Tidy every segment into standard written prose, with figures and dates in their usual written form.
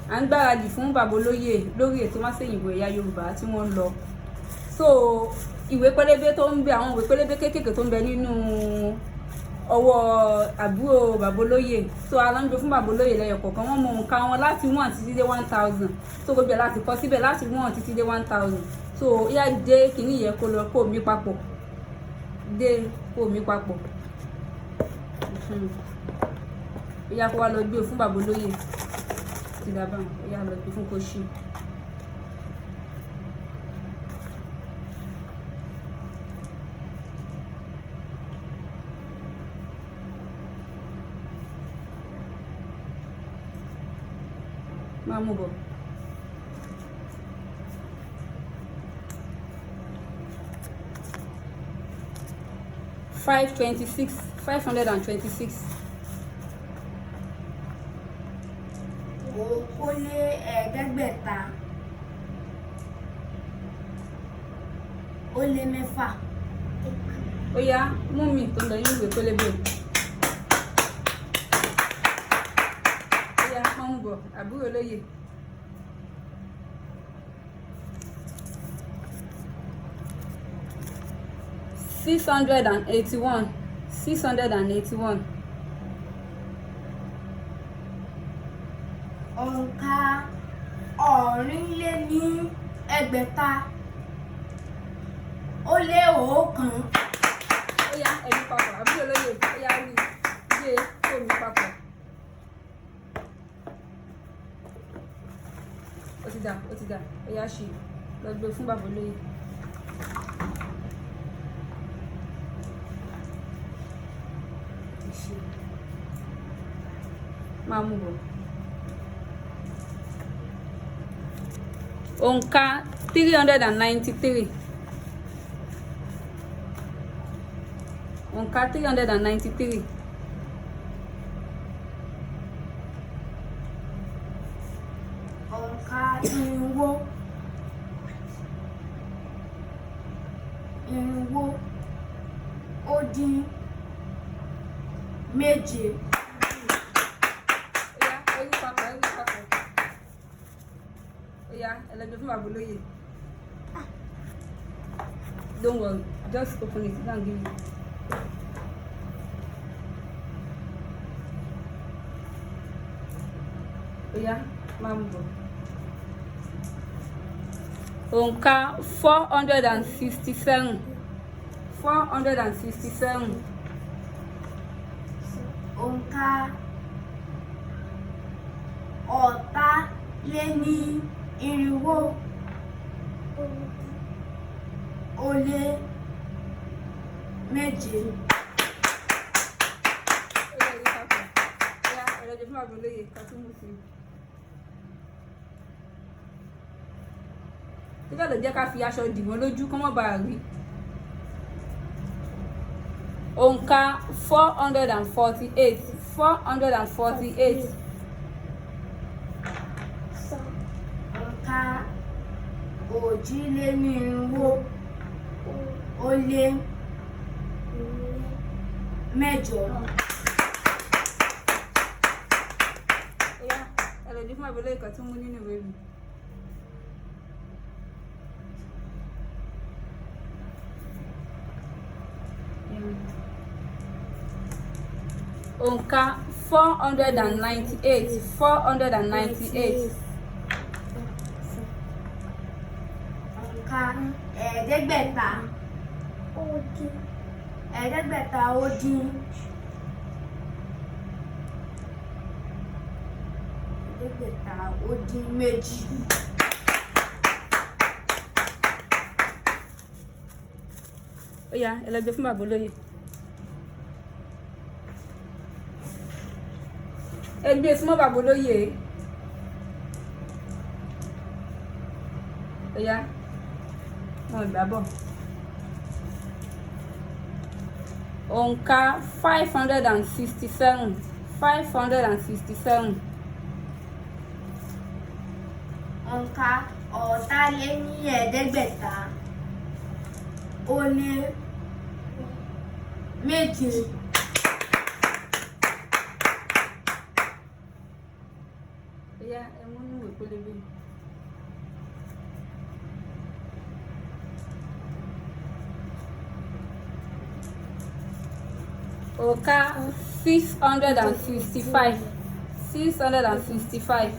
à ń gbáradì fún bàbá olóyè lórí ètò masoyinbo ẹ̀yà Yorùbá tí wọ́n ń lọ. So ìwé pélébé tó ń bẹ, àwọn ìwé pélébé kéékèèké tó ń bẹ nínú ọwọ́ àbúrò bàbá olóyè, so aláǹgbé fún bàbá olóyè lẹ́yọ̀ kọ̀ọ̀kan, wọ́n mọ òǹkà wọn láti 1 títí dé 1000. So gbogbo ẹ̀ láti kọ síbẹ̀ láti 1 títí dé 1000. So ìyá dé kìíní yẹn kó lọ kó mi papọ̀, dé kó mi papọ̀. Ìyá kó wá lọ gbé fún bàbá olóyè ti dàbà, ìyá lọ gbé fún kó ṣí. Máa mú bọ̀. $526. Okòólélẹ́ẹ̀ẹ́dẹ́gbẹ̀ta ó lé mẹ́fà. Ó yá, mú mi tó ń lọ nínú ìwé pélébé. Ó yá, máa mú bọ̀, àbúrò olóyè. $681. Òǹkà ọ̀rìnléníẹgbẹ̀ta ó lé ọ̀kan. Ó yá, ẹ̀mí papọ̀, àbúrò olóyè. Ó yá, rí gbé kó mi papọ̀. Ó ti dà. Ó yá, ṣì lọ gbé fún bàbá olóyè. Máa mú bọ̀. Òǹkà 393. Òǹkà 393. Òǹkà irinwó ó dín méje. Ẹlẹ́gbẹ́ fún bàbá olóyè. Don't worry, just open it and give it. Ó yá, máa mú bọ̀. Òǹkà 467. Òǹkà ọ̀tàlénírinwó ó lé méje. Ẹlẹ́gbẹ́ fún bàbá olóyè ká tún mú sí i. Nígbà tó jẹ́ ká fi aṣọ dì wọ́n lójú kó má bàa rí. Òǹkà 448. Òǹkà òjìlénírínwó ó lé mẹ́jọ. Ẹlẹ́gbẹ́ fún bàbá olóyè ká tún mú nínú ìwé mi. Òǹkà 498. Òǹkà ẹ̀ẹ́dẹ́gbẹ̀ta ó dín méjì. Ó yá, ẹlẹ́gbẹ́ fún bàbá olóyè. Ẹgbẹ́ súnmọ́ bàbá olóyè. Ó yá, wọn ìgbà bọ̀. Òǹkà 567. Òǹkà ọ̀tàléníẹ̀ẹ́dẹ́gbẹ̀ta ó lé méje. Ẹ̀yà ẹ̀mú ní ìwé pélébé. Òǹkà 655. 655.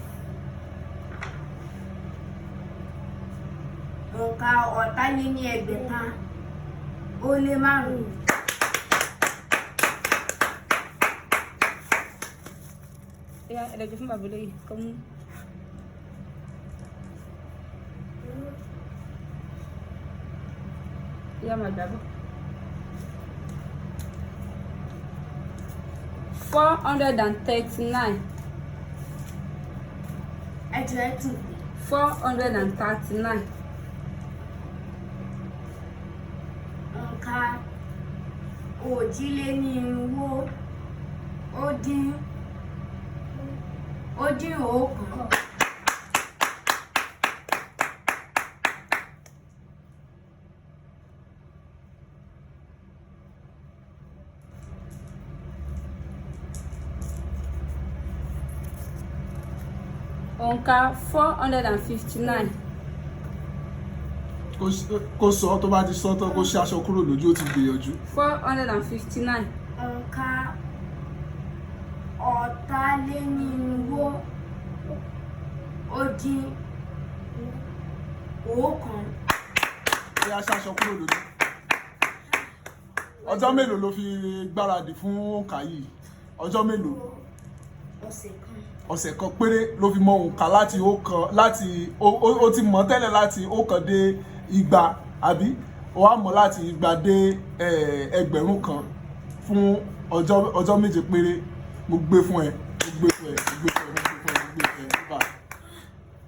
Òǹkà ọ̀tàléníẹgbẹ̀ta ó lé márùn-ún. Ẹ̀yà ẹ̀lẹ́jọ́ fún bàbá olóyè kọ́ mú. Ẹ̀yà máa gbàgbọ́. 439. Ẹjọ́ ẹ tún pè. 439. Òǹkà òjìlénírínwó ó dín ọ̀kan. Òǹkà 459. kó sọ tó bá ti sọ tán kó ṣe aṣọ kúrò lójú ó ti gbìyànjú. 459. Òǹkà ọ̀tàlénírínwó ó dín ọ̀kan. ó yá ṣe aṣọ kúrò lójú. ọjọ́ mélòó ló fi gbáradì fún òǹkà yìí? ọjọ́ mélòó? Ọ̀sẹ̀ kan. ọ̀sẹ̀ kan péré ló fi mọ òǹkà láti ọ̀kan láti ó ti mọ̀ tẹ́lẹ̀ láti ọ̀kan dé igba àbí ó wá mọ̀ láti igba dé ẹgbẹ̀rún kan fún ọjọ́ méje péré. Mo gbé fún ẹ.